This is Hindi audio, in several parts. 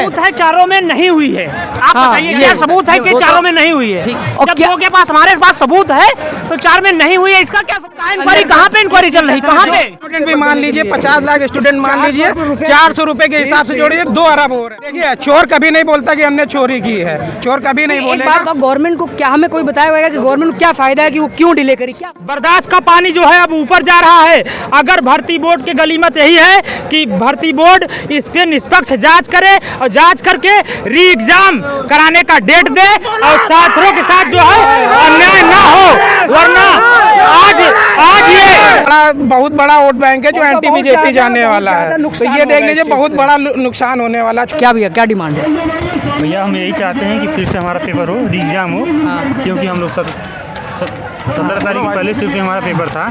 सबूत है चारों में नहीं हुई है? आप बताइए क्या सबूत है कि चारों में नहीं हुई है? जब दो के पास हमारे पास सबूत है तो चार में नहीं हुई है, इसका क्या इंक्वायरी? कहाँ पे इंक्वायरी चल रही? कहाँ पे? स्टूडेंट भी मान लीजिए 50 लाख स्टूडेंट मान लीजिए, 400 रुपए के हिसाब से जोड़िए 2 अरब हो रहे हैं। देखिए चोर कभी नहीं बोलता कि हमने चोरी की है, चोर कभी नहीं बोलेगा। गवर्नमेंट को क्या हमें कोई बताया होगा कि गवर्नमेंट को क्या फायदा है कि वो क्यों डिले करी? क्या बर्दाश्त का पानी जो है अब ऊपर जा रहा है। अगर भर्ती बोर्ड की गलीमत यही है कि भर्ती बोर्ड इस पे निष्पक्ष जांच करे और जांच करके री एग्जाम कराने का डेट दे और छात्रों के साथ जो है अन्याय ना हो, वरना आज ये बहुत बड़ा वोट बैंक है जो एंटी बीजेपी जाने वाला है, तो ये देख लीजिए बहुत बड़ा नुकसान होने वाला। क्या भैया क्या डिमांड है? भैया हम यही चाहते हैं कि फिर से हमारा पेपर हो, री एग्जाम हो, क्योंकि हम लोग 17 तारीख पहले शिफ्ट में हमारा पेपर था,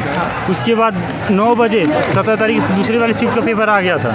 उसके बाद 9 बजे 17 तारीख दूसरी वाली शिफ्ट का पेपर आ गया था।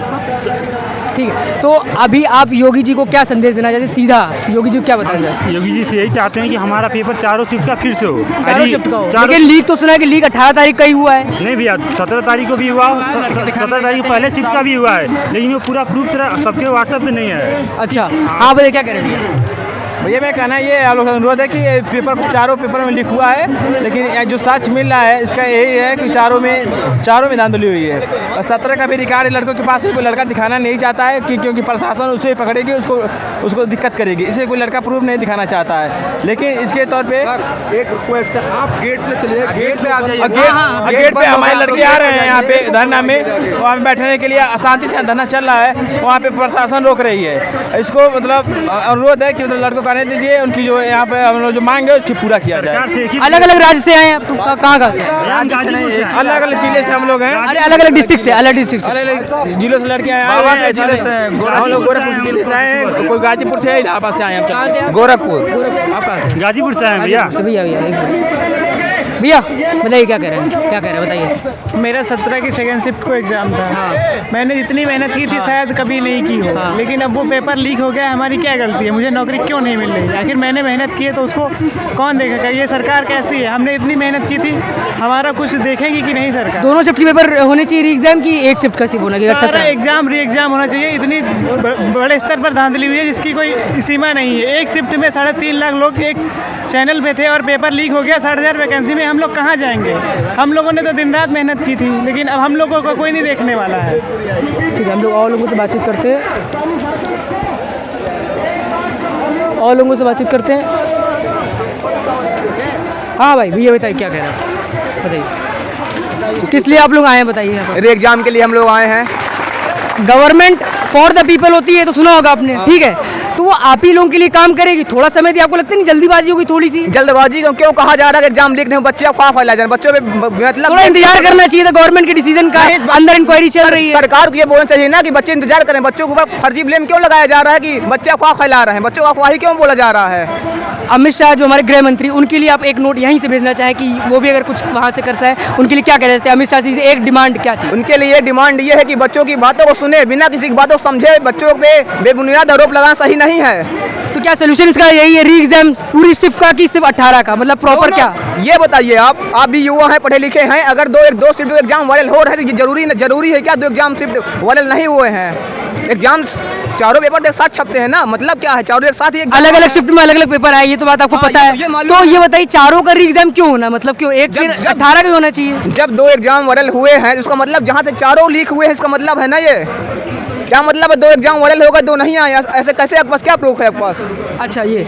ठीक है, तो अभी आप योगी जी को क्या संदेश देना चाहते हैं? सीधा योगी जी को क्या बताना चाहते हैं? योगी जी से यही चाहते हैं कि हमारा पेपर चारों शिफ्ट का फिर से हो। चारों शिफ्ट का हो। लेकिन लीक तो सुना है कि लीक 18 तारीख का ही हुआ है। नहीं भैया, 17 तारीख को भी हुआ, 17 तारीख पहले शिफ्ट का भी हुआ है, लेकिन वो पूरा प्रूफ तरह सबके व्हाट्सएप पे नहीं है। अच्छा हाँ भैया क्या कह रहे हैं? भैया मैं कहना ये आप लोग का अनुरोध है कि पेपर चारों पेपर में लिख हुआ है, लेकिन जो सच मिल रहा है इसका यही है कि चारों में धांधली हुई है। और 17 का भी रिकॉर्ड लड़कों के पास कोई लड़का दिखाना नहीं चाहता है क्योंकि प्रशासन उसे पकड़ेगी, उसको दिक्कत करेगी, इसे कोई लड़का प्रूफ नहीं दिखाना चाहता है। लेकिन इसके तौर पे एक रिक्वेस्ट है, आप गेट पे चलिए, गेट पे आ जाइए। गेट पे हमारे लड़के आ रहे हैं यहाँ पे धरना में, वहाँ पे बैठने के लिए शांति से धरना चल रहा है, वहाँ पे प्रशासन रोक रही है। इसको मतलब अनुरोध है कि लड़कों को आने दीजिए, उनकी जो यहाँ पे हम लोग जो मांग है उसकी पूरा किया जाए। अलग अलग राज्य से आए आप? कहाँ से? अलग अलग जिले से हम लोग हैं। अरे अलग अलग डिस्ट्रिक्ट से, अलग डिस्ट्रिक्ट से, अलग जिलों से लड़के आए हैं। हम लोग गोरखपुर जिले से आए हैं, कोई गाजीपुर से, इलाहाबाद से आए हैं। गोरखपुर। आप कहाँ से? गाजीपुर से आए हैं भैया। भैया बताइए क्या कह रहे हैं? क्या कह रहे हैं बताइए? मेरा 17 की सेकंड शिफ्ट को एग्ज़ाम था। मैंने जितनी मेहनत की थी शायद कभी नहीं की हो, लेकिन अब वो पेपर लीक हो गया। हमारी क्या गलती है? मुझे नौकरी क्यों नहीं मिल रही? आखिर मैंने मेहनत की है तो उसको कौन देखेगा? ये सरकार कैसी है? हमने इतनी मेहनत की थी, हमारा कुछ देखेगी कि नहीं सरकार? दोनों शिफ्ट के पेपर होने चाहिए री एग्जाम की एक शिफ्ट का सिर्फ होना चाहिए? सारा एग्जाम री एग्जाम होना चाहिए। इतनी बड़े स्तर पर धांधली हुई है जिसकी कोई सीमा नहीं है। एक शिफ्ट में 3.5 लाख लोग एक चैनल पे थे और पेपर लीक हो गया। 60,000 वैकेंसी में हम लोग कहाँ जाएंगे? हम लोगों ने तो दिन रात मेहनत की थी, लेकिन अब हम लोगों को कोई नहीं देखने वाला है। ठीक है, हम लोग और लोगों से बातचीत करते हैं। और लोगों से बातचीत करते हैं। हाँ भाई भैया बताइए क्या कह रहे हैं? बताइए किस लिए आप लोग आए हैं? बताइए। री एग्जाम के लिए हम लोग आए हैं। गवर्नमेंट फॉर द पीपल होती है तो सुना होगा आपने, ठीक है? तो वो आप ही लोगों के लिए काम करेगी। थोड़ा समय थी, आपको लगता नहीं जल्दीबाजी होगी थोड़ी सी? जल्दबाजी क्यों कहा जा रहा है? एग्जाम लीक नहीं हो, बच्चे अफवाह फैला जा रहे हैं, बच्चों पे मतलब थोड़ा इंतजार करना चाहिए था गवर्नमेंट के डिसीजन का। अंदर इंक्वायरी चल रही है। सरकार को ये बोलना चाहिए ना कि बच्चे इंतजार करें। बच्चों के ऊपर फर्जी ब्लेम क्यों लगाया जा रहा है कि बच्चे अफवाह फैला रहे हैं? बच्चों को अफवाही क्यों बोला जा रहा है? अमित शाह जो हमारे गृह मंत्री, उनके लिए आप एक नोट यहीं से भेजना चाहें कि वो भी अगर कुछ वहाँ से कर सके, उनके लिए क्या कह रहे थे? अमित शाह जी से एक डिमांड क्या चाहिए? उनके लिए डिमांड ये है कि बच्चों की बातों को सुने, बिना किसी की बातों को समझे। बच्चों पे बेबुनियाद आरोप लगाना सही नहीं है। तो क्या सोल्यूशन इसका यही है री एग्जाम पूरी शिफ्ट का कि सिर्फ 18 का? मतलब प्रॉपर क्या ये बताइए। आप भी युवा हैं, पढ़े लिखे हैं। अगर दो शिफ्ट एग्जाम वायरल हो रहे हैं तो जरूरी है क्या 2 एग्जाम शिफ्ट वायरल नहीं हुए हैं? एग्जाम चारों पेपर एक साथ छपते हैं ना, मतलब क्या है? चारों एक साथ ही अलग अलग शिफ्ट में अलग अलग पेपर आए, ये तो बात आपको पता है। तो ये बताइए चारों का री एग्जाम क्यों होना? मतलब क्यों एक फिर 18 का होना चाहिए? जब 2 एग्जाम वायरल हुए हैं उसका मतलब जहाँ से चारों लीक हुए हैं, इसका मतलब है ना ये क्या मतलब है? 2 एग्जाम वायरल हो गए, 2 नहीं आए, ऐसे कैसे? आपके पास क्या प्रूफ है आपके पास? अच्छा ये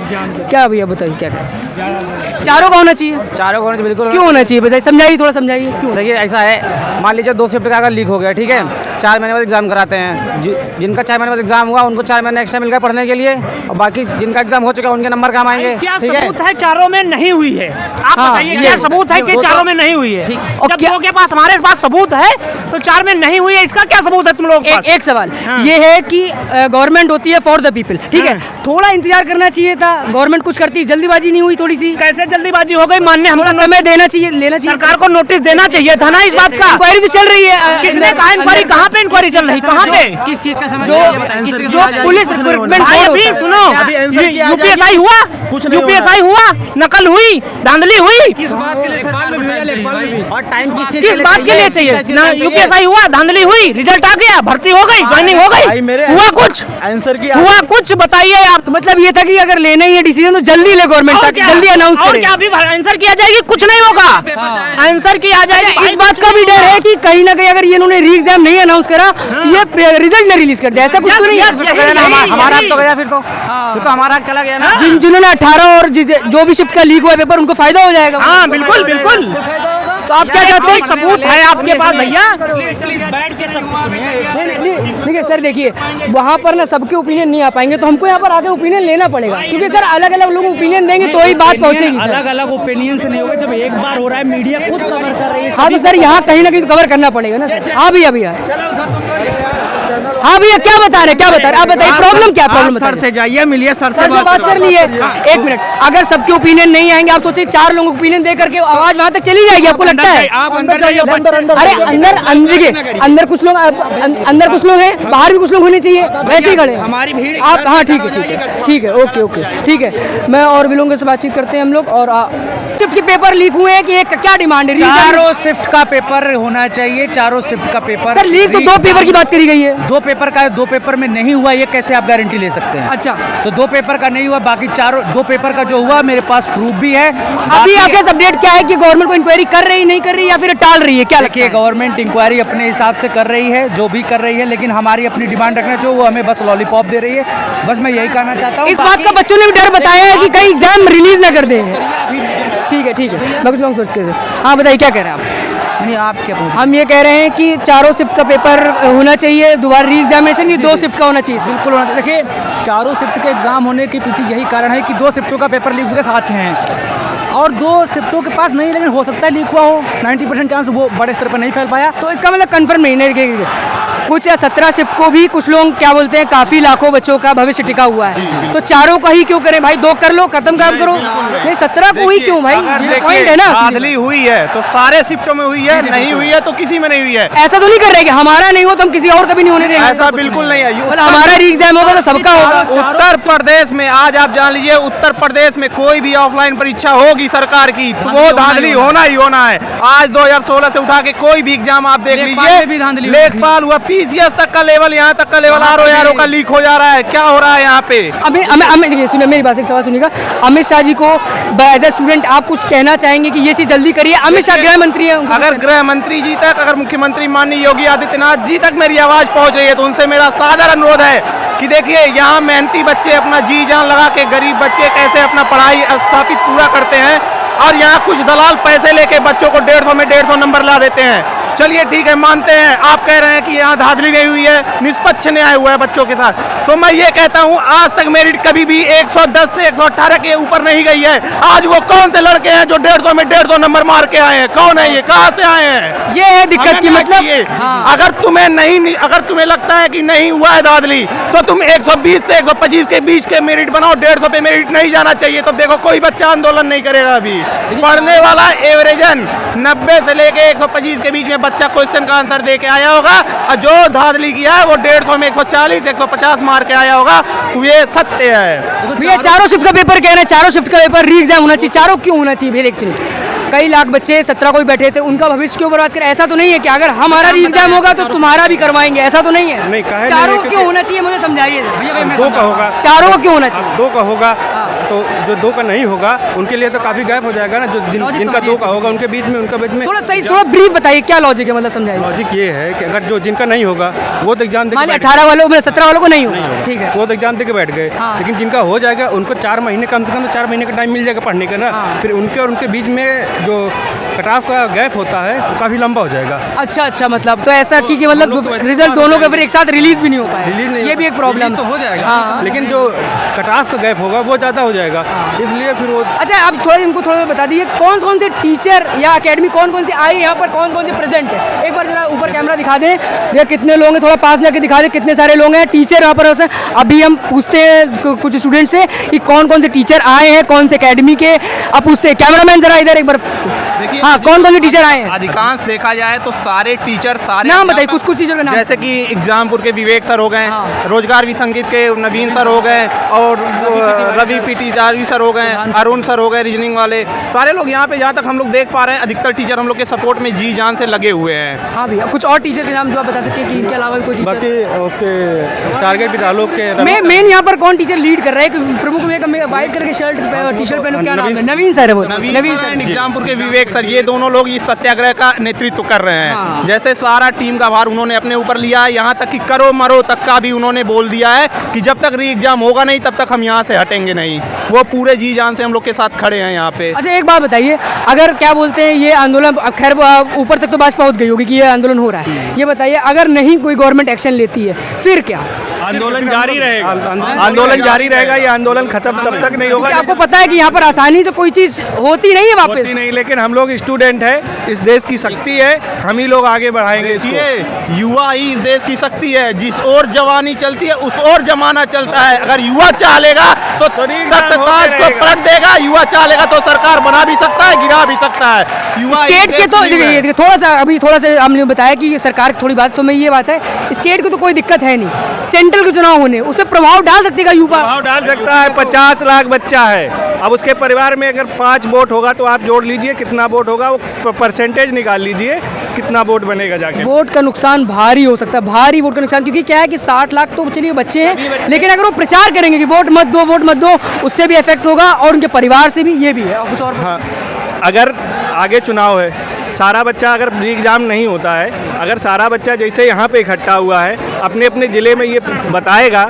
क्या भैया बताइए क्या करें? चारों का होना चाहिए? चारों को बिल्कुल। क्यों होना चाहिए बताइए, समझाइए, थोड़ा समझाइए क्यों। देखिए ऐसा है, मान लीजिए 2 शिफ्ट का अगर लीक हो गया, ठीक है, 4 महीने बाद एग्जाम कराते हैं। जिनका 4 महीने बाद एग्जाम हुआ उनको 4 महीने एक्स्ट्रा मिल गया पढ़ने के लिए, और बाकी जिनका एग्जाम हो चुका उनके नंबर काम आएंगे। क्या सबूत है चारों में नहीं हुई है? आप बताइए क्या सबूत है कि चारों में नहीं हुई है? जब दो के पास हमारे पास सबूत है तो 4 में नहीं हुई है, इसका क्या सबूत है तुम लोग? एक सवाल ये है कि गवर्नमेंट होती है फॉर द पीपल, ठीक है? थोड़ा इंतजार करना चाहिए था, गवर्नमेंट कुछ करती, जल्दीबाजी नहीं हुई थोड़ी सी? कैसे जल्दीबाजी हो गई? मानने हम समय लेना चाहिए सरकार को नोटिस देना चाहिए था ना इस बात का। इंक्वायरी तो चल रही है। किसने कहा इंक्वायरी? कहाँ पे इंक्वायरी चल रही? कहाँ पे? किस चीज का? जो पुलिस रिक्रूटमेंट सुनो, यूपीएसआई हुआ कुछ नहीं यूपीएसआई हुआ, नकल हुई, धांधली हुई, किस बात के लिए सरकार और टाइम किस बात के लिए चाहिए ना? यूपीएसआई हुआ, धांधली हुई, रिजल्ट आ गया, भर्ती हो गई, ज्वाइनिंग हो भाई गई, मेरे हुआ कुछ, आंसर की हुआ कुछ, बताइए आप। तो मतलब ये था कि अगर लेना ही है डिसीजन तो जल्दी ले गवर्नमेंट और तक, क्या? जल्दी अनाउंस और करे। क्या अभी आंसर किया जाएगी? कुछ नहीं होगा, आंसर किया जाएगी। इस बात का भी डर है कि कहीं ना कहीं अगर ये इन्होंने री एग्जाम नहीं अनाउंस करा तो ये रिजल्ट न रिलीज कर दे, ऐसा कुछ तो नहीं है। हमारा तो गया फिर तो हमारा चला गया ना। जिन्होंने 18 और जो भी शिफ्ट का लीक हुआ है पेपर उनको फायदा हो जाएगा। हाँ बिल्कुल बिल्कुल। तो आप क्या चाहते हैं? सबूत है आपके पास भैया? देखिए सर, देखिए वहाँ पर ना सबके ओपिनियन नहीं आ पाएंगे, तो हमको यहाँ पर आके ओपिनियन लेना पड़ेगा, क्योंकि सर अलग अलग लोग ओपिनियन देंगे तो ही बात पहुँचेगी। अलग अलग ओपिनियन से नहीं होगा, जब एक बार हो रहा है मीडिया खुद कवर कर रही है। हाँ तो सर यहाँ कहीं ना कहीं कवर करना पड़ेगा ना सर। हाँ भैया भैया, हाँ भैया क्या बता रहे, क्या बता रहे, आप बताइए प्रॉब्लम क्या? प्रॉब्लम सर से जाइए, मिलिए सर सर से बात कर लीजिए। एक मिनट, अगर सबके ओपिनियन नहीं आएंगे, आप सोचिए 4 लोगों को ओपिनियन दे करके आवाज वहां तक चली जाएगी, आपको लगता है? आप अंदर जाइए, अरे अंदर कुछ लोग अंदर कुछ लोग हैं, बाहर भी कुछ लोग होने चाहिए, वैसे ही खड़े हैं। हमारी भीड़ आप हाँ ठीक है ठीक है ठीक है, ओके ओके ठीक है। मैं और भी लोगों से बातचीत करते हैं हम लोग। और शिफ्ट के पेपर लीक हुए हैं कि एक क्या डिमांड है? चारों शिफ्ट का पेपर होना चाहिए, चारों शिफ्ट का पेपर। सर लीक तो 2 पेपर की बात करी गई है। 2 पेपर का, 2 पेपर में नहीं हुआ, ये कैसे आप गारंटी ले सकते हैं? अच्छा, तो 2 पेपर का नहीं हुआ, बाकी 2 पेपर का जो हुआ मेरे पास प्रूफ भी है। अभी आपके अपडेट क्या है कि गवर्नमेंट को इंक्वायरी कर रही नहीं कर रही या फिर टाल रही है, क्या लगता देखिए है? गवर्नमेंट इंक्वायरी अपने हिसाब से कर रही है, जो भी कर रही है, लेकिन हमारी अपनी डिमांड रखना चाहिए, वो हमें बस लॉलीपॉप दे रही है। बस मैं यही कहना चाहता हूँ। इस बात का बच्चों ने भी डर बताया है कि कहीं एग्जाम रिलीज ना कर दें। ठीक है ठीक है, मैं कुछ लोग सोच के। हाँ बताइए क्या कह रहे हैं आप? नहीं आप क्या पूछ हम ये कह रहे हैं कि चारों शिफ्ट का पेपर होना चाहिए, दोबारा री एग्जामिनेशन की 2 शिफ्ट का होना चाहिए। बिल्कुल होना चाहिए। देखिए चारों शिफ्ट के एग्जाम होने के पीछे यही कारण है कि 2 शिफ्टों का पेपर लीक के साथ हैं और 2 शिफ्टों के पास नहीं, लेकिन हो सकता है लीक हुआ हो। 90% चांस वो बड़े स्तर पर नहीं फैल पाया। तो इसका मतलब कंफर्म नहीं है। कुछ 17 शिफ्ट को भी कुछ लोग क्या बोलते हैं, काफी लाखों बच्चों का भविष्य टिका हुआ है, तो चारों का ही क्यों करें भाई? 2 कर लो, खत्म काम करो। नहीं 17 को ही क्यों भाई? ये पॉइंट है ना। धांधली हुई है तो सारे शिफ्टों में हुई है, नहीं हुई है तो किसी में नहीं हुई है। ऐसा तो नहीं कर रहे कि हमारा नहीं हो तो हम किसी और का भी नहीं होने देंगे। ऐसा बिल्कुल नहीं है। मतलब हमारा री एग्जाम होगा तो सबका होगा। उत्तर प्रदेश में आज आप जान लीजिए, उत्तर प्रदेश में कोई भी ऑफलाइन परीक्षा होगी सरकार की तो वो धांधली होना ही होना है। आज 2016 से उठा के कोई भी एग्जाम आप देख लीजिए, लेखपाल हुआ, पीसीएस तक का लेवल, यहाँ तक का लेवल आरओ का लीक हो जा रहा है। क्या हो रहा है यहाँ पे? सुनिए मेरी बात, एक सवाल सुनिएगा। अमित शाह जी को एज ए स्टूडेंट आप कुछ कहना चाहेंगे कि ये चीज जल्दी करिए? अमित शाह गृह मंत्री है, अगर गृह मंत्री जी तक, अगर मुख्यमंत्री माननीय योगी आदित्यनाथ जी तक मेरी आवाज पहुंच रही है तो उनसे मेरा सादर अनुरोध है कि देखिए यहाँ मेहनती बच्चे अपना जी जान लगा के, गरीब बच्चे कैसे अपना पढ़ाई स्थापित पूरा करते हैं और यहाँ कुछ दलाल पैसे लेके बच्चों को 150 में 150 नंबर ला देते हैं। चलिए ठीक है, मानते हैं, आप कह रहे हैं कि यहाँ धांधली नहीं हुई है, निष्पक्ष न्याय हुआ है बच्चों के साथ, तो मैं ये कहता हूँ आज तक मेरिट कभी भी 110 से 118 के ऊपर नहीं गई है। आज वो कौन से लड़के हैं जो 150 में 150 नंबर मार के आए हैं? कौन है ये? कहाँ से आए हैं? ये है दिक्कत की मतलब। अगर तुम्हें नहीं, अगर तुम्हें लगता है कि नहीं हुआ है धांधली तो तुम 120 से 125 के बीच के मेरिट बनाओ। 150 पे मेरिट नहीं जाना चाहिए। तो देखो कोई बच्चा आंदोलन नहीं करेगा। अभी पढ़ने वाला एवरेजन 90 से लेके 125 के बीच में बच्चा क्वेश्चन का आंसर दे के आया होगा और जो धांधली किया है वो 150 में 140 150 मार के आया होगा। तो ये सत्य है। भैया चारों शिफ्ट का पेपर कह रहे हैं, चारों शिफ्ट का पेपर री एग्जाम होना चाहिए। चारों क्यों होना चाहिए भैया? देखिए कई लाख बच्चे 17 को भी बैठे थे, उनका भविष्य क्यों बर्बाद करें? ऐसा तो नहीं है कि अगर हमारा री एग्जाम होगा तो तुम्हारा भी करवाएंगे, ऐसा तो नहीं है। चारों क्यों होना चाहिए मुझे समझाइए। 2 का होगा, चारों को क्यों होना चाहिए? 2 का होगा तो जो 2 का नहीं होगा उनके लिए तो काफी गैप हो जाएगा ना। जो जिनका 2 का होगा उनके बीच में, उनका बीच में थोड़ा सही, थोड़ा ब्रीफ बताइए क्या लॉजिक है, मतलब समझाइए। लॉजिक ये है कि अगर जो जिनका नहीं होगा वो तो एग्जाम दे के 18 वालों में 17 वालों को नहीं होगा, ठीक है, वो तो एग्जाम दे के बैठ गए। लेकिन जिनका हो जाएगा उनको 4 महीने, कम से कम 4 महीने का टाइम मिल जाएगा पढ़ने का ना। फिर उनके और उनके बीच में जो कट ऑफ का गैप होता है वो काफी लंबा हो जाएगा। अच्छा, मतलब तो ऐसा कि मतलब रिजल्ट दोनों का फिर एक साथ रिलीज भी नहीं हो पाए, रिलीज नहीं, ये भी एक प्रॉब्लम तो हो जाएगा। लेकिन जो कट ऑफ का गैप होगा वो ज़्यादा हो जाएगा, इसलिए फिर वो। अच्छा, आप थोड़ा इनको थोड़ा बता दीजिए कौन कौन से टीचर या एकेडमी कौन कौन से आए यहाँ पर, कौन कौन से प्रेजेंट है? एक बार जरा ऊपर कैमरा दिखा दें भैया, कितने लोग हैं, थोड़ा पास में आके दिखा दें कितने सारे लोग हैं टीचर यहाँ पर। अभी हम पूछते हैं कुछ स्टूडेंट से कि कौन कौन से टीचर आए हैं, कौन से एकेडमी के। आप पूछते हैं कैमरामैन जरा इधर एक बार। देखिए हाँ, कौन कौन से टीचर आए हैं? अधिकांश देखा जाए तो सारे टीचर सारे नाम बताइए, कुछ कुछ टीचर का नाम। जैसे कि एग्जामपुर के विवेक सर हो गए, हाँ। रोजगार विसंगत के नवीन सर हो गए, और रवि पीटी जारवी सर हो गए, अरुण सर हो गए रीजनिंग वाले, सारे लोग यहाँ पे जहाँ तक हम लोग देख पा रहे हैं अधिकतर टीचर हम लोग के सपोर्ट में जी जान से लगे हुए हैं। हाँ भैया, कुछ और टीचर के नाम जो आप बता सकते हैं कि इनके अलावा भी कोई टीचर? बाकी उसके टारगेट विद्यालयों के मेन यहाँ पर कौन टीचर लीड कर रहा है? कि प्रमुख में व्हाइट कलर की शर्ट टी शर्ट पहनो, क्या नाम है? नवीन सर है वो। नवीन सर, एग्जामपुर के विवेक सर, ये दोनों लोग इस सत्याग्रह का नेतृत्व कर रहे हैं। हाँ। जैसे सारा टीम का भार उन्होंने अपने ऊपर लिया है, यहाँ तक कि करो मरो तक का भी उन्होंने बोल दिया है कि जब तक री एग्जाम होगा नहीं तब तक हम यहाँ से हटेंगे नहीं। वो पूरे जी जान से हम लोग के साथ खड़े हैं यहाँ पे। अच्छा एक बात बताइए, अगर क्या बोलते हैं ये आंदोलन, अब खैर ऊपर तक तो बात पहुंच गई होगी कि ये आंदोलन हो रहा है, ये बताइए अगर नहीं कोई गवर्नमेंट एक्शन लेती है फिर क्या? आंदोलन जारी रहेगा, आंदोलन जारी रहेगा, ये आंदोलन खत्म तब तक नहीं होगा। आपको पता है कि यहाँ पर आसानी से कोई चीज होती नहीं है वापस? होती नहीं, लेकिन हम लोग स्टूडेंट हैं, इस देश की शक्ति है, हम ही लोग आगे बढ़ाएंगे इसको। युवा ही इस देश की शक्ति है, जिस ओर जवानी चलती है उस ओर जमाना चलता है। अगर युवा चालेगा तो तख्ताज को पलट देगा, युवा चालेगा तो सरकार बना भी सकता है, गिरा भी सकता है। युवा स्टेट के तो देखिए थोड़ा सा हमने बताया कि सरकार की थोड़ी बात तो में ये बात है, स्टेट को तो कोई दिक्कत है नहीं, सेंट्रल के चुनाव होने उस पर प्रभाव डाल सकते का युवा? प्रभाव डाल सकता है। 50 लाख बच्चा है, अब उसके परिवार में अगर 5 वोट होगा तो आप जोड़ लीजिए कितना वोट होगा, वो परसेंटेज निकाल लीजिए कितना वोट बनेगा जाके। वोट का नुकसान भारी हो सकता है, भारी वोट का नुकसान, क्योंकि क्या है कि 60 लाख तो चलिए बच्चे हैं, लेकिन अगर वो प्रचार करेंगे कि वोट मत दो, उससे भी इफेक्ट होगा और उनके परिवार से भी, ये भी है। और कुछ और? हाँ, अगर आगे चुनाव है, सारा बच्चा अगर री एग्ज़ाम नहीं होता है, अगर सारा बच्चा जैसे यहाँ पे इकट्ठा हुआ है अपने अपने ज़िले में ये बताएगा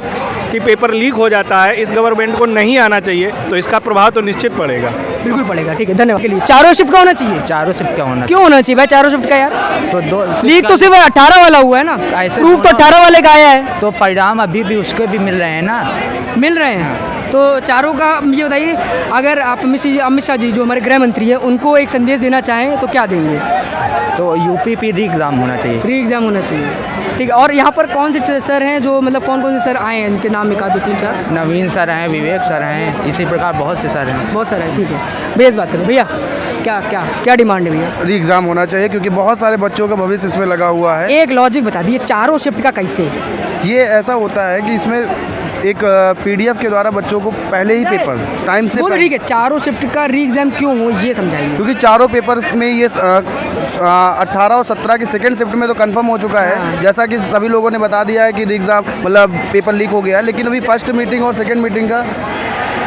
कि पेपर लीक हो जाता है, इस गवर्नमेंट को नहीं आना चाहिए, तो इसका प्रभाव तो निश्चित पड़ेगा। बिल्कुल पड़ेगा। ठीक है, धन्यवाद। के लिए चारों शिफ्ट का होना चाहिए? चारों शिफ्ट का होना क्यों होना चाहिए भाई चारों शिफ्ट का यार? तो दो लीक तो सिर्फ 18 वाला हुआ है ना, ऐसे प्रूफ तो 18 वाले का आया है, तो परिणाम अभी भी उसके भी मिल रहे हैं ना। मिल रहे हैं। तो चारों का ये बताइए, अगर आप अमित शाह जी जो हमारे गृह मंत्री हैं उनको एक संदेश देना चाहें तो क्या देंगे? तो यूपी पे री एग्ज़ाम होना चाहिए। फ्री एग्जाम होना चाहिए। ठीक है, और यहाँ पर कौन से सर हैं जो मतलब कौन कौन से सर आए हैं, इनके नाम एक आधे 3-4? नवीन सर हैं, विवेक सर हैं, इसी प्रकार बहुत से सर हैं। बहुत सारे हैं। ठीक है भैया, इस बात करो भैया, क्या क्या क्या डिमांड है भैया? री एग्ज़ाम होना चाहिए क्योंकि बहुत सारे बच्चों का भविष्य इसमें लगा हुआ है। एक लॉजिक बता दीजिए चारों शिफ्ट का कैसे? ये ऐसा होता है कि इसमें एक PDF के द्वारा बच्चों को पहले ही पेपर टाइम से ठीक है, चारों शिफ्ट का री एग्जाम क्यों हो ये समझाइए। क्योंकि चारों पेपर में ये 18 और 17 की सेकेंड शिफ्ट में तो कंफर्म हो चुका है, जैसा कि सभी लोगों ने बता दिया है कि री एग्ज़ाम मतलब पेपर लीक हो गया है, लेकिन अभी फर्स्ट मीटिंग और सेकेंड मीटिंग का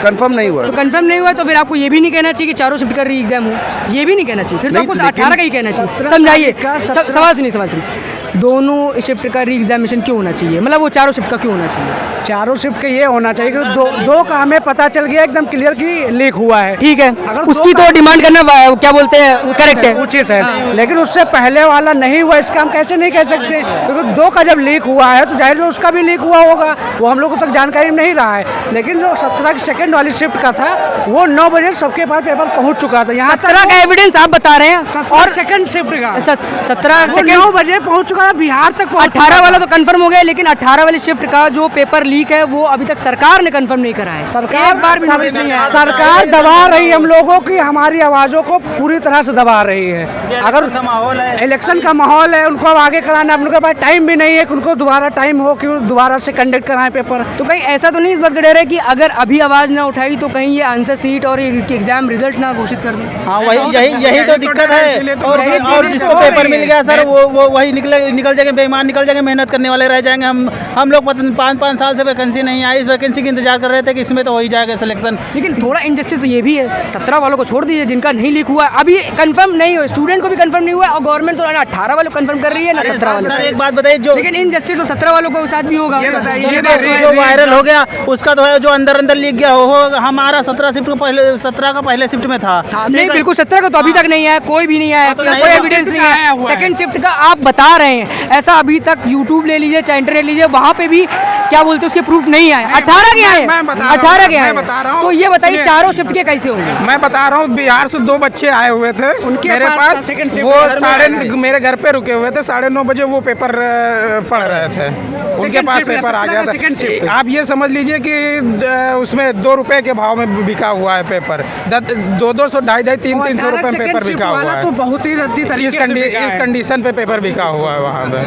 कंफर्म नहीं हुआ। तो कंफर्म नहीं हुआ तो फिर आपको ये भी नहीं कहना चाहिए कि चारों शिफ्ट का री एग्जाम हो, ये भी नहीं कहना चाहिए, फिर तो आपको 18 का ही कहना चाहिए। समझाइए, सवाल सुनिए। दोनों शिफ्ट का री एग्जामिनेशन क्यों होना चाहिए, मतलब वो चारों शिफ्ट का क्यों होना चाहिए? चारों शिफ्ट का ये होना चाहिए कि दो का हमें पता चल गया एकदम क्लियर कि लीक हुआ है। ठीक है, उसकी तो डिमांड करना क्या बोलते हैं करेक्ट है, उचित है, लेकिन उससे पहले वाला नहीं हुआ इसका हम कैसे नहीं कह सकते, क्योंकि 2 का जब लीक हुआ है तो जाहिर है उसका भी लीक हुआ होगा, वो हम लोग को तक जानकारी नहीं रहा है। लेकिन जो 17 की सेकंड वाली शिफ्ट का था वो 9 बजे सबके पास पेपर पहुंच चुका था। यहाँ 17 का एविडेंस आप बता रहे हैं और सेकंड शिफ्ट का 17 9 बजे पहुंच चुका था, बिहार तक 18 वाला तो कंफर्म हो गया, लेकिन 18 वाली शिफ्ट का जो पेपर लीक है वो अभी तक सरकार ने कंफर्म नहीं करा है। सरकार एक बार भी नोटिस नहीं आया। सरकार दबा रही है हम लोगों की, हमारी आवाज़ों को पूरी तरह से दबा रही है। अगर इलेक्शन का माहौल है, उनको अब आगे कराना है, उनके पास टाइम भी नहीं है कि उनको दोबारा टाइम हो कि दोबारा से कंडक्ट कराएं पेपर। तो कहीं ऐसा तो नहीं इस बात का डर है कि अगर अभी आवाज़ ना उठाई तो कहीं ये आंसर सीट और एग्जाम रिजल्ट ना घोषित कर दें? हाँ, यही तो दिक्कत है। और जिसको पेपर मिल गया सर वो वही निकल जाएंगे, बेईमान निकल जाएंगे, मेहनत करने वाले रह जाएंगे। हम लोग 5 साल से वैकेंसी नहीं आई, इस वैकेंसी की इंतजार कर रहे थे कि इसमें तो हो ही जाएगा सिलेक्शन। लेकिन थोड़ा इनजस्टिस तो ये भी है, 17 वालों को छोड़ दीजिए जिनका नहीं लीक हुआ, अभी कंफर्म नहीं हुआ, स्टूडेंट को भी कंफर्म नहीं हुआ और गवर्नमेंट तो 18 वालों को कंफर्म कर रही है ना 17 वाले। सर एक बात बताइए, जो लेकिन इनजस्टिस तो 17 वालों को साथ भी होगा। जो वायरल हो गया उसका तो है, जो अंदर लीक गया हो हमारा 17 का पहले शिफ्ट में था। नहीं बिल्कुल 17 का तो अभी तक नहीं आया, कोई भी नहीं आया, कोई एविडेंस नहीं आया। सेकंड शिफ्ट का आप बता रहे हैं, ऐसा अभी तक यूट्यूब ले लीजिए चाहे इंटरनेट लीजिए, वहाँ पे भी क्या बोलते हैं उसके प्रूफ नहीं आए। 18 के आए, 18 के आए। तो ये बताइए चारों शिफ्ट के कैसे होंगे? मैं बता रहा हूँ, बिहार से 2 बच्चे आए हुए थे मेरे पास, वो मेरे घर पे रुके हुए थे, 9:30 बजे वो पेपर पढ़ रहे थे, उनके पास पेपर आ गया था। आप ये समझ लीजिए कि उसमें 2 रुपए के भाव में बिका हुआ है पेपर, 200, 250, 300 रुपए में पेपर बिका हुआ है। तो बहुत ही रद्दी इस कंडीशन पे पेपर बिका हुआ है वहाँ पे।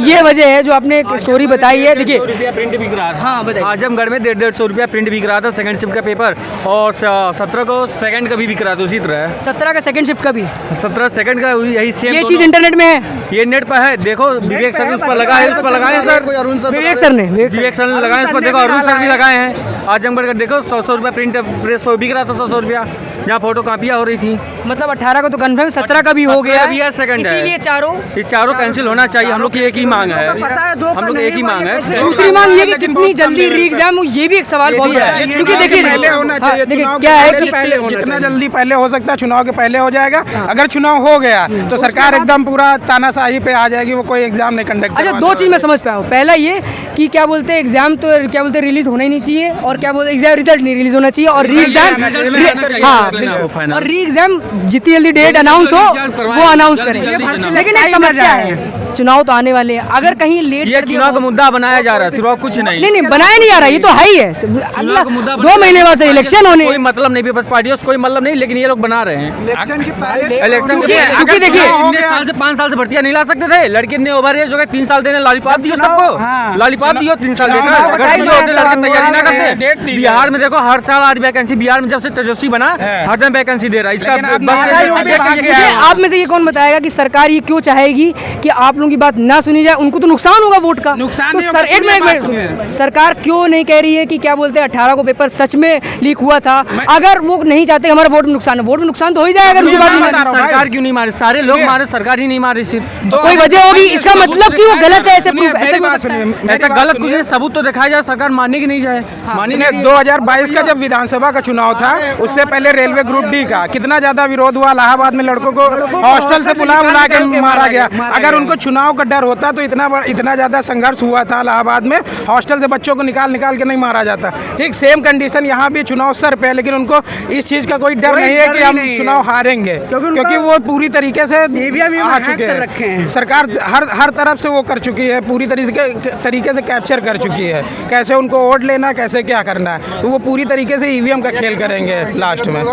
ये वजह है जो आपने एक स्टोरी बताई है। देखिए प्रिंट बिक रहा था। हाँ बताइए। आजमगढ़ में 150 रुपया प्रिंट बिक रहा था सेकंड शिफ्ट का पेपर, और 17 को सेकंड का भी बिक रहा था उसी तरह। 17 का सेकंड शिफ्ट का भी, 17 सेकंड का यही सेम। ये चीज इंटरनेट में है, ये नेट पर है, देखो विवेक सर उस पर लगाए हैं, उस पर लगाए हैं सर, विवेक सर ने विवेक सर ने लगाए हैं उस पर, देखो अरुण सर भी लगाए हैं। आजमगढ़ का देखो 100 रुपया प्रिंट प्रेस पर बिक रहा था, 100 रुपया, जहाँ फोटो कापियाँ हो रही थी। मतलब 18 का तो कंफर्म, 17 का भी हो गया, भी है सेकंड है, इसीलिए ये चारों कैंसिल होना चाहिए। हम लोग की एक ही मांग है, हम लोग एक ही मांग है। दूसरी मांग ये कि कितनी जल्दी री एग्जाम, ये भी एक सवाल बहुत बड़ा है, क्योंकि देखिए पहले होना चाहिए, देखिए क्या है कि जितना जल्दी पहले हो सकता है चुनाव के पहले हो जाएगा। अगर चुनाव हो गया तो सरकार एकदम पूरा तानाशाही पे आ जाएगी, वो कोई एग्जाम नहीं कंडक्ट। अच्छा, 2 चीज मैं समझ पाया हूँ। पहला ये कि क्या बोलते हैं एग्जाम तो क्या बोलते हैं रिलीज होना ही नहीं चाहिए, और क्या बोलते एग्जाम रिजल्ट नहीं रिलीज होना चाहिए, और री एग्जाम, हाँ, और री एग्जाम जितनी जल्दी डेट अनाउंस हो वो अनाउंस करें। लेकिन एक समस्या है, चुनाव तो आने वाले हैं, अगर कहीं लेट ये चुनाव का मुद्दा बनाया जा रहा है, सिर्फ कुछ नहीं। नहीं बनाया नहीं जा रहा, ये तो है ही है। अगला 2 महीने बाद इलेक्शन होने, कोई मतलब नहीं, पीपल्स पार्टी है कोई मतलब नहीं, लेकिन ये लोग बना रहे हैं इलेक्शन क्योंकि देखिए 5 साल से भर्तियां नहीं ला सकते थे, लड़के ने ओवर एज हो गए, 3 साल देने लॉलीपॉप दियो सबको, लॉलीपॉप दियो 3 साल देना। अगर लड़के तैयारी ना करते, बिहार में देखो हर साल आज वैकेंसी, बिहार में जब से तेजस्वी बना हर टाइम वैकेंसी दे रहा है। इसका आप में से ये कौन बताएगा कि सरकार ये क्यों चाहेगी कि आप लोगों की बात ना सुनी जाए? उनको तो नुकसान होगा वोट का। तो सर एक मिनट, सरकार क्यों नहीं कह रही है कि क्या बोलते हैं 18 को पेपर सच में लीक हुआ था? अगर वो नहीं चाहते हमारा वोट में नुकसान है, वोट में नुकसान तो हो ही जाएगा। अगर उनकी बात नहीं, सरकार क्यों नहीं मारे? सारे लोग मारे, सरकार ही नहीं मारे सिर्फ। कोई वजह होगी, इसका मतलब कि वो गलत है, ऐसे ऐसा गलत कुछ नहीं, सबूत तो दिखाया जाए, सरकार मानने की नहीं जाए। मानने 2022 का जब विधानसभा का चुनाव था, उससे पहले रेलवे ग्रुप डी का कितना ज्यादा विरोध हुआ, इलाहाबाद में लड़कों को हॉस्टल से बुला के मारा गया। अगर उनको चुनाव का डर होता तो इतना ज्यादा संघर्ष हुआ था इलाहाबाद में, हॉस्टल से बच्चों को निकाल के नहीं मारा जाता। ठीक सेम कंडीशन यहाँ भी चुनाव सर पे है, लेकिन उनको इस चीज का कोई डर नहीं है कि हम चुनाव हारेंगे, क्योंकि वो पूरी तरीके से आ चुके हैं। सरकार हर तरफ से वो कर चुकी है, पूरी तरीके से कैप्चर कर चुकी है, कैसे उनको वोट लेना, कैसे क्या करना है, तो वो पूरी तरीके से ईवीएम का खेल करेंगे लास्ट में।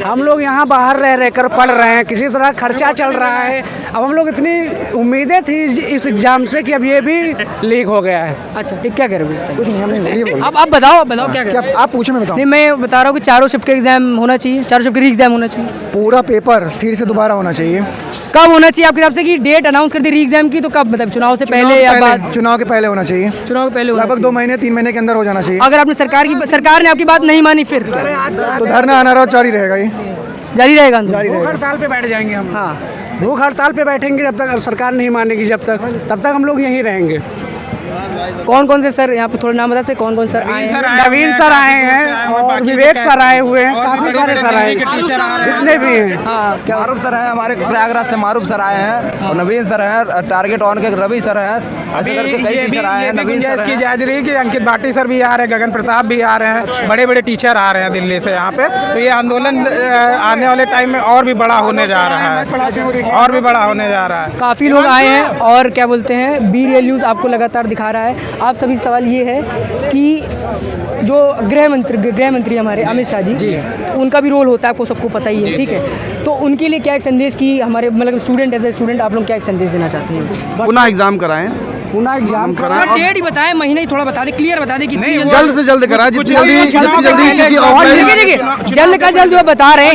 हम लोग यहाँ बाहर रह कर पढ़ रहे हैं, किसी तरह खर्चा चल रहा है। अब हम लोग इतनी उम्मीदें थी इस एग्जाम से कि अब ये भी लीक हो गया है। अच्छा ठीक, क्या कह रहे हो? कुछ नहीं, हमने आप बताओ क्या क्या आप पूछो, मैं बताऊं? नहीं, मैं बता रहा हूँ कि चारों शिफ्ट का एग्जाम होना चाहिए, चारों शिफ्ट का री एग्जाम होना चाहिए, पूरा पेपर फिर से दोबारा होना चाहिए। कब होना चाहिए आपके हिसाब से? कि डेट अनाउंस कर दी री एग्जाम की, तो कब, मतलब चुनाव से पहले या बाद? चुनाव के पहले होना चाहिए, चुनाव के पहले लगभग 2 महीने 3 महीने के अंदर हो जाना चाहिए। अगर आपने सरकार ने आपकी बात नहीं मानी फिर तो धरना अनावरण जारी रहेगा, ये जारी रहेगा। भूख हड़ताल पे बैठ जाएंगे हम। हाँ, भूख हड़ताल पे बैठेंगे जब तक सरकार नहीं मानेगी, तब तक हम लोग यहीं रहेंगे। कौन से सर यहाँ पे थोड़ा नाम बता सकते? कौन सर आए हैं? नवीन सर आए हैं और विवेक सर आए हुए हैं, काफी सारे सर आए हैं, जितने भी हैं। हाँ, क्या मारूफ सर हैं हमारे प्रयागराज से, मारूफ सर आए हैं, और नवीन सर हैं, टारगेट ऑन के रवि सर हैं, ऐसे करके कई टीचर आए हैं। नवीन सर इसकी जायज रही कि अंकित भाटी सर भी आ रहे हैं, गगन प्रताप भी आ रहे हैं, बड़े बड़े टीचर आ रहे हैं दिल्ली से यहाँ पे। तो ये आंदोलन आने वाले टाइम में और भी बड़ा होने जा रहा है, और भी बड़ा होने जा रहा है। काफ़ी लोग आए हैं, और क्या बोलते हैं बी रियल न्यूज़ आपको लगातार दिखा रहा है। आप सभी सवाल ये है कि जो गृह मंत्री हमारे अमित शाह जी, उनका भी रोल होता है, आपको सबको पता ही है, ठीक है? तो उनके लिए क्या एक संदेश की हमारे मतलब स्टूडेंट एज ए स्टूडेंट आप लोग क्या एक संदेश देना चाहते हैं? पुनः एग्जाम कराएं, पुनः एग्जाम कराएं, डेट ही बताएं, महीना ही थोड़ा बता दे, क्लियर बता दे कि जल्द से जल्द कराएं, जितनी जल्दी क्योंकि देखिए जल्द का जल्द जो बता रहे हैं,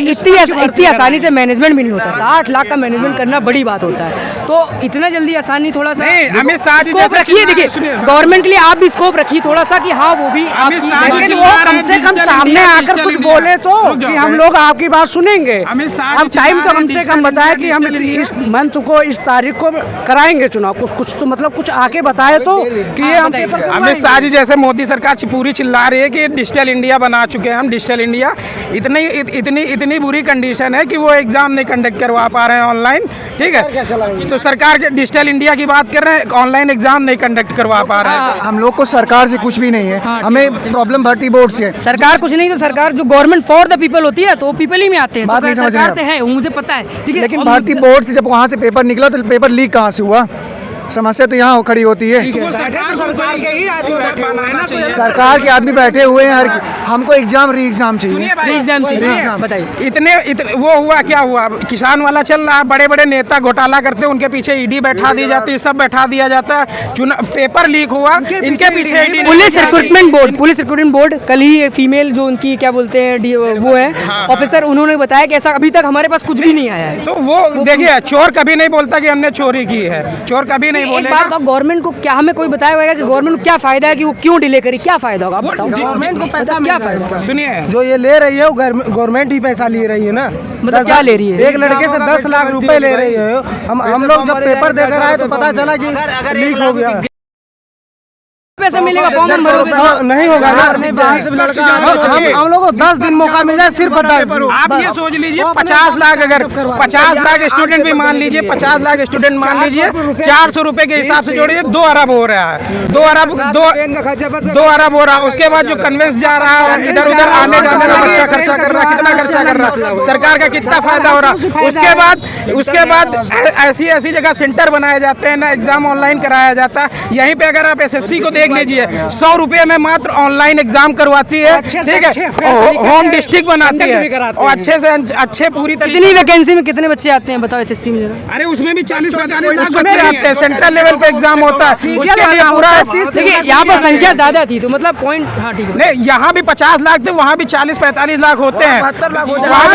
इतनी आसानी से मैनेजमेंट भी नहीं होता। 60 लाख का मैनेजमेंट करना बड़ी बात होता है, तो इतना जल्दी आसानी थोड़ा सा अमित शाह स्कोप रखिए। देखिए गवर्नमेंट के लिए आप भी स्कोप रखिए थोड़ा सा, कि हाँ वो भी लेकिन वो कम से कम सामने आकर कुछ बोले तो कि हम लोग आपकी बात सुनेंगे। अब टाइम तो कम से कम बताए कि हम इस मंथ को, इस तारीख को कराएंगे चुनाव, कुछ तो मतलब कुछ आके बताए तो कि ये हम पेपर अमित शाह जी जैसे मोदी सरकार पूरी चिल्ला रही है कि डिजिटल इंडिया बना चुके हैं हम, डिजिटल इंडिया। इतनी बुरी कंडीशन है कि वो एग्जाम नहीं कंडक्ट करवा पा रहे हैं ऑनलाइन, ठीक है। तो सरकार के डिजिटल इंडिया की बात कर रहे हैं, ऑनलाइन एग्जाम नहीं कंडक्ट करवा पा रहे हैं। हम लोग को सरकार से कुछ भी नहीं है, हमें प्रॉब्लम भर्ती बोर्ड से। सरकार कुछ नहीं, तो सरकार जो गवर्नमेंट फॉर द पीपल होती है तो वो पीपल ही में आते हैं। बात नहीं समझ रहे सरकार से है वो मुझे पता है, लेकिन भर्ती बोर्ड से जब वहाँ से पेपर निकला तो पेपर लीक कहाँ से हुआ? समस्या तो यहाँ खड़ी होती है। सरकार के आदमी बैठे हुए हैं, हमको एग्जाम री एग्जाम चाहिए, एग्जाम चाहिए। बताइए इतने वो हुआ क्या हुआ? किसान वाला चल रहा है, बड़े बड़े नेता घोटाला करते हैं, उनके पीछे ईडी बैठा दी जाती है, सब बैठा दिया जाता है। पेपर लीक हुआ, इनके पीछे ईडी। पुलिस रिक्रूटमेंट बोर्ड कल ही फीमेल जो उनकी क्या बोलते हैं वो है ऑफिसर, उन्होंने बताया कि ऐसा अभी तक हमारे पास कुछ भी नहीं आया है। तो वो देखिए, चोर कभी नहीं बोलता कि हमने चोरी की है, चोर कभी नहीं बोलेगा। एक बात, गवर्नमेंट को क्या हमें कोई बताया होगा कि गवर्नमेंट को क्या फायदा है कि वो क्यों डिले करी? क्या फायदा होगा? गवर्नमेंट को पैसा क्या फायदा? सुनिए, जो ये ले रही है वो गवर्नमेंट ही पैसा ले रही है ना। मतलब क्या ले रही है? एक लड़के से 10 लाख रुपए ले रही है। हम लोग जब पेपर देकर आए तो पता चला कि लीक हो गया। पैसा मिलेगा, फॉर्म नहीं होगा ना। हम लोग को 10 दिन मौका मिल जाए, सिर्फ 10 दिन। आप ये सोच लीजिए 50 लाख, अगर 50 लाख स्टूडेंट भी मान लीजिए, 50 लाख स्टूडेंट मान लीजिए, 400 रुपए के हिसाब से जोड़िए, 2 अरब हो रहा है। 2 अरब हो रहा है। उसके बाद जो कन्वेंस जा रहा है, इधर उधर आने जाने का बच्चा खर्चा कर रहा है, कितना खर्चा कर रहा है, सरकार का कितना फायदा हो रहा है। उसके बाद ऐसी जगह सेंटर बनाए जाते हैं ना, एग्जाम ऑनलाइन कराया जाता है। यहीं पे अगर आप SSC को देख लीजिए, 100 रुपए में मात्र ऑनलाइन एग्जाम करवाती है, ठीक है, होम डिस्ट्रिक्ट बनाती है और अच्छे से अच्छे पूरी तरीके। कितनी वैकेंसी में कितने बच्चे आते हैं बताओ SSC में जरा? अरे उसमें भी 40-45 लाख बच्चे आते हैं, सेंट्रल लेवल पे एग्जाम होता है, उसके लिए पूरा। देखिए यहाँ पर संख्या ज्यादा थी तो मतलब पॉइंट, हाँ ठीक है। नहीं, यहाँ भी 50 लाख थे, वहाँ भी 40-45 लाख होते हैं,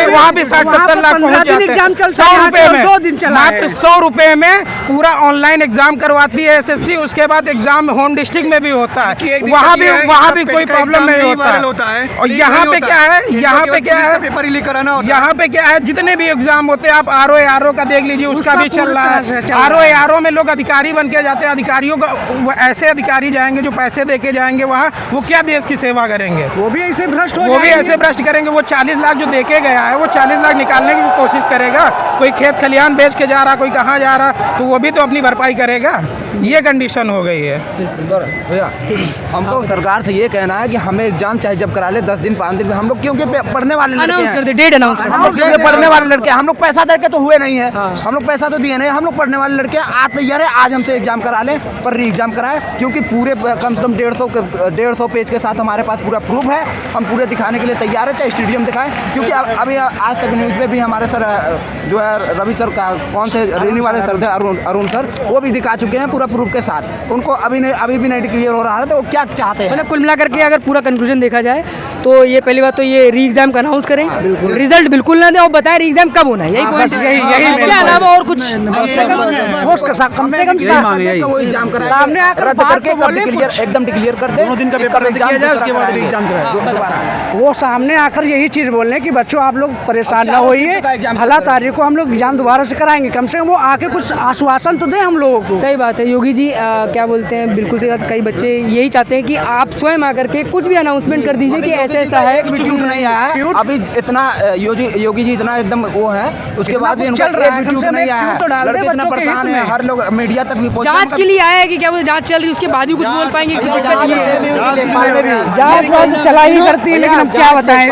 वहाँ भी 60-70 लाख पहुँच जाते हैं। 100 रुपए में, मात्र 100 रुपए में पूरा ऑनलाइन एग्जाम करवाती है SSC। उसके बाद एग्जाम होम डिस्ट्रिक्ट में भी होता है, वहाँ भी कोई प्रॉब्लम नहीं होता है। और यहाँ पे क्या है, यहाँ पे क्या है, जितने भी एग्जाम होते हैं, आप RO का देख लीजिए, उसका भी चल रहा है। RO में लोग अधिकारी बन के जाते हैं। अधिकारियों का ऐसे अधिकारी जाएंगे जो पैसे दे के जाएंगे वहाँ, वो क्या देश की सेवा करेंगे? वो भी ऐसे भ्रष्ट करेंगे। वो 40 लाख जो दे के गया है, वो 40 लाख निकालने की कोशिश करेगा। कोई खेत खलिहान बेच के जा रहा, कोई कहाँ जा रहा, तो वो भी तो अपनी भरपाई करेगा। ये कंडीशन हो गई है। भैया हमको सरकार से ये कहना है कि हमें एग्जाम चाहे जब करा ले 10 दिन 5 दिन, हम लोग क्योंकि पढ़ने वाले लड़के हैं, डेट अनाउंस कर, हम लोग क्योंकि पढ़ने वाले लड़के हैं, हम लोग पैसा दे के तो हुए नहीं है, हम लोग पैसा तो दिए नहीं, हम लोग पढ़ने वाले लड़के आज तैयार है, आज हमसे एग्जाम करा लें, पर री एग्जाम कराए, क्योंकि पूरे कम से कम 150 पेज के साथ हमारे पास पूरा प्रूफ है, हम पूरे दिखाने के लिए तैयार है, चाहे स्टेडियम दिखाएं। क्योंकि अभी आज तक न्यूज़ में भी हमारे सर जो है रवि सर का कौन से रेनी वाले सर थे, अरुण सर, वो भी दिखा चुके हैं पूरा प्रूफ के साथ। उनको अभी भी नहीं क्लियर हो रहा है, तो वो क्या चाहते हैं? मतलब कुल मिलाकर के अगर पूरा कंक्लूजन देखा जाए तो ये पहली बात तो ये री एग्जाम का अनाउंस करें, रिजल्ट बिल्कुल ना दें और बताएं री एग्जाम कब होना है। यही पॉइंट, इसके अलावा और कुछ कम से कम सामने रद्द करके एकदम डिक्लेयर कर दे, दोनों दिन का पेपर किया जाए, उसके बाद एग्जाम कराए। वो सामने आकर यही चीज़ बोल रहे हैं कि बच्चों आप लोग परेशान ना होइए, फला तारीख को हम लोग एग्जाम दोबारा से कराएंगे। कम से कम वो आके कुछ आश्वासन तो दें हम लोगों को। सही बात है योगी जी, क्या बोलते हैं, बिल्कुल सही बात। कई बच्चे यही चाहते हैं कि आप स्वयं आकर के कुछ भी अनाउंसमेंट कर दीजिए कि ऐसे ऐसा है। ट्वीट नहीं आया है अभी, इतना योगी जी इतना एकदम वो है, उसके बाद भी उनका एक ट्वीट नहीं आया है। लड़के इतना परेशान है, हर लोग मीडिया तक भी जांच के लिए आया है कि क्या बोलते जांच चल रही है, उसके बाद भी कुछ बोल पाएंगे? जांच चला ही करती है, लेकिन हम क्या बताएं,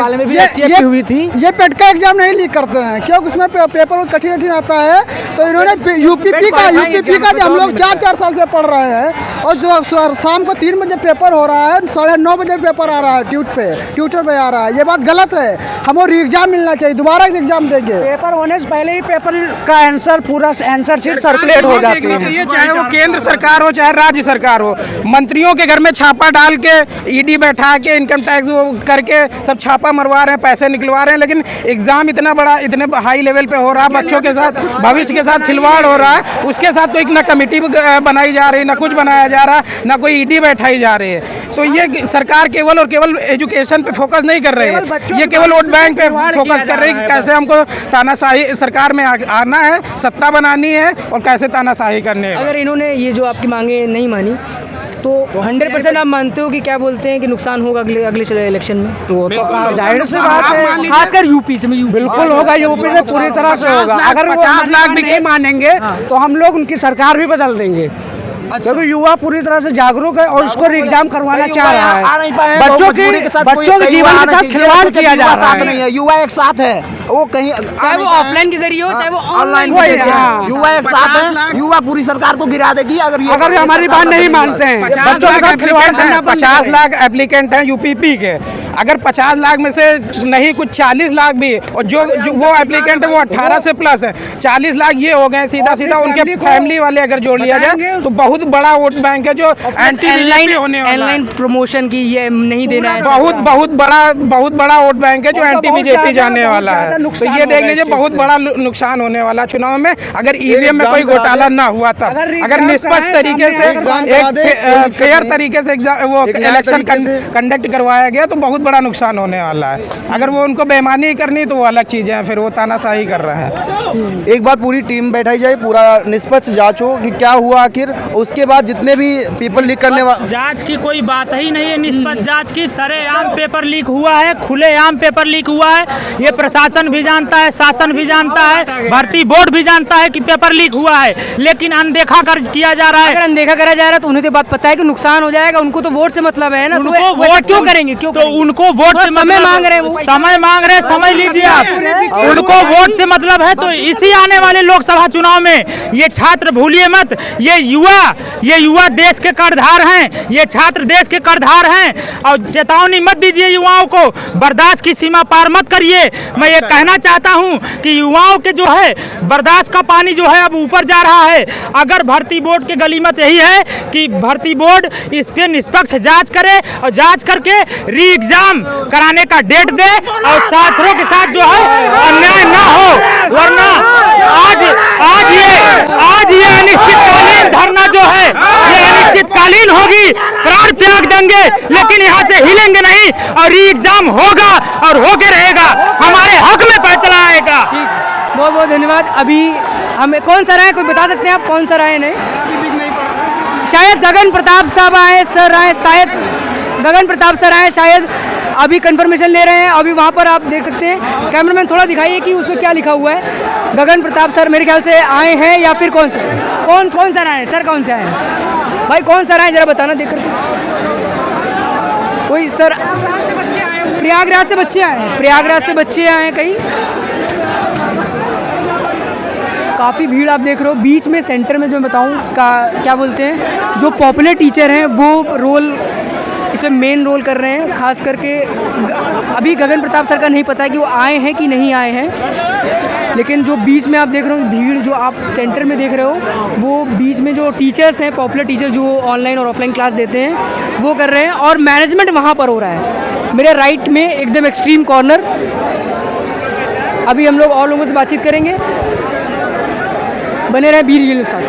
हुई थी। ये पेट का एग्जाम नहीं लीक करते हैं क्योंकि उसमें पेपर कठिन आता है। तो इन्होंने यूपीपी का जो हम लोग 4 साल से पढ़ रहे हैं, और जो शाम को 3 बजे पेपर हो रहा है, 9:30 बजे पेपर आ रहा है, ट्यूटर पे आ रहा है। ये बात गलत है, हमको री एग्जाम मिलना चाहिए, दोबारा एग्जाम देंगे। पेपर होने से पहले ही पेपर का पूरा आंसर शीट सर्कुलेट हो जाती है। चाहे वो केंद्र सरकार हो चाहे राज्य सरकार हो, मंत्रियों के घर में छापा डाल के, ईडी बैठा के, इनकम टैक्स वो करके सब छापा मरवा रहे हैं, पैसे निकलवा रहे हैं, लेकिन एग्जाम इतना बड़ा, इतने हाई लेवल पे हो रहा है, बच्चों के साथ, भविष्य के साथ खिलवाड़ हो रहा है। उसके साथ कोई ना कमेटी बनाई जा रही, ना कुछ बनाया जा रहा, ना कोई ईडी बैठाई जा रही है। तो ये सरकार केवल और केवल एजुकेशन पे फोकस नहीं कर रही है, ये केवल वोट बैंक पे फोकस कर रही है कि कैसे हमको तानाशाही सरकार में आना है, सत्ता बनानी है और कैसे तानाशाही करनी है। अगर इन्होंने ये जो आपकी मांगे नहीं मानी तो 100% आप मानते हो कि क्या बोलते हैं कि नुकसान होगा अगले इलेक्शन में? तो जाहिर सी बात है, खासकर यूपी से। बिल्कुल होगा, यूपी से पूरी तरह से होगा। अगर 50 लाख भी नहीं मानेंगे तो हम लोग उनकी सरकार भी बदल देंगे। क्योंकि युवा पूरी तरह से जागरूक है और उसको एग्जाम करवाना चाह रहा है। बच्चों के जीवन के साथ खिलवाड़ किया जा रहा है। युवा एक साथ है, वो कहीं चाहे वो ऑफलाइन के जरिए हो चाहे वो ऑनलाइन, युवा एक साथ है। युवा पूरी सरकार को गिरा देगी अगर हमारी बात नहीं मानते हैं। बच्चों के साथ खिलवाड़ करना। 50 लाख एप्लीकेंट हैं यूपीपी के, अगर 50 लाख में से नहीं कुछ 40 लाख भी, और जो वो एप्लीकेंट है वो 18 से प्लस है, 40 लाख ये हो गए सीधा उनके फैमिली वाले अगर जोड़ लिया जाए तो बहुत बड़ा वोट बैंक है जो एंटी होने वाला है। ऑनलाइन प्रमोशन की ये नहीं देना है, बहुत बड़ा वोट बैंक है जो एंटी बीजेपी जाने वाला है। तो ये देख लीजिए बहुत बड़ा नुकसान होने वाला चुनाव में, अगर ईवीएम में कोई घोटाला ना हुआ था, अगर निष्पक्ष तरीके से एक फेयर तरीके से वो इलेक्शन कंडक्ट करवाया गया तो बहुत बड़ा नुकसान होने वाला है। अगर वो उनको बेईमानी करनी तो वो अलग चीज़ है, फिर वो तानाशाही कर रहे हैं। एक बार पूरी टीम बैठाई जाए, पूरा निष्पक्ष जांच हो कि क्या हुआ आखिर, उसके बाद जितने भी पेपर लीक करने वाले, जांच की कोई बात ही नहीं है। निष्पक्ष जांच की, सरेआम पेपर लीक हुआ है, खुलेआम पेपर लीक हुआ है। ये प्रशासन भी जानता है, शासन भी जानता है, भर्ती बोर्ड भी जानता है कि पेपर लीक हुआ है, लेकिन अनदेखा किया जा रहा है। अगर अनदेखा करा जा रहा है तो उन्हें तो बात पता है कि नुकसान हो जाएगा, उनको तो वोट से मतलब है ना, उनको वोट क्यों करेंगे? क्यों तो उनको वोट से समय मांग रहे हैं, समय मांग रहे हैं, समझ लीजिए आप, उनको वोट से मतलब है। तो इसी आने वाले लोकसभा चुनाव में ये छात्र भूलिए मत, ये युवा देश के कर्णधार हैं, ये छात्र देश के कर्णधार हैं। और चेतावनी मत दीजिए युवाओं को, बर्दाश्त की सीमा पार मत करिए। मैं ये कहना चाहता हूं कि युवाओं के जो है बर्दाश्त का पानी जो है अब ऊपर जा रहा है। अगर भर्ती बोर्ड के गलीमत यही है कि भर्ती बोर्ड इस पे निष्पक्ष जांच करे और जांच करके री एग्जाम कराने का डेट दे और छात्रों के साथ जो है अन्याय ना हो, वरना आज ये अनिश्चितकालीन धरना जो है ये अनिश्चितकालीन होगी, प्राण त्याग देंगे लेकिन यहाँ से हिलेंगे नहीं और री एग्जाम होगा और होके रहेगा, हमारे हक में फैसला आएगा। बहुत बहुत धन्यवाद। अभी हमें कौन सा राय, कोई बता सकते हैं आप कौन सा राय? नहीं, शायद गगन प्रताप साहब आए, सर आए, शायद गगन प्रताप सर आए, शायद अभी कंफर्मेशन ले रहे हैं। अभी वहाँ पर आप देख सकते हैं, कैमरामैन थोड़ा दिखाइए कि उसमें क्या लिखा हुआ है। गगन प्रताप सर मेरे ख्याल से आए हैं या फिर कौन सर आए? सर कौन से आए भाई, कौन सर आए जरा बताना देख कर। कोई सर प्रयागराज से बच्चे आए हैं, प्रयागराज से बच्चे आए हैं कहीं। काफ़ी भीड़ आप देख रहे हो। बीच में सेंटर में जो मैं बताऊँ क्या बोलते हैं, जो पॉपुलर टीचर हैं वो रोल इसमें मेन रोल कर रहे हैं। खास करके अभी गगन प्रताप सर का नहीं पता है कि वो आए हैं कि नहीं आए हैं, लेकिन जो बीच में आप देख रहे हो भीड़, जो आप सेंटर में देख रहे हो, वो बीच में जो टीचर्स हैं, पॉपुलर टीचर जो ऑनलाइन और ऑफलाइन क्लास देते हैं, वो कर रहे हैं और मैनेजमेंट वहाँ पर हो रहा है। मेरे राइट में एकदम एक्सट्रीम कॉर्नर। अभी हम लोग और लोगों से बातचीत करेंगे, बने रहे बीर के साथ।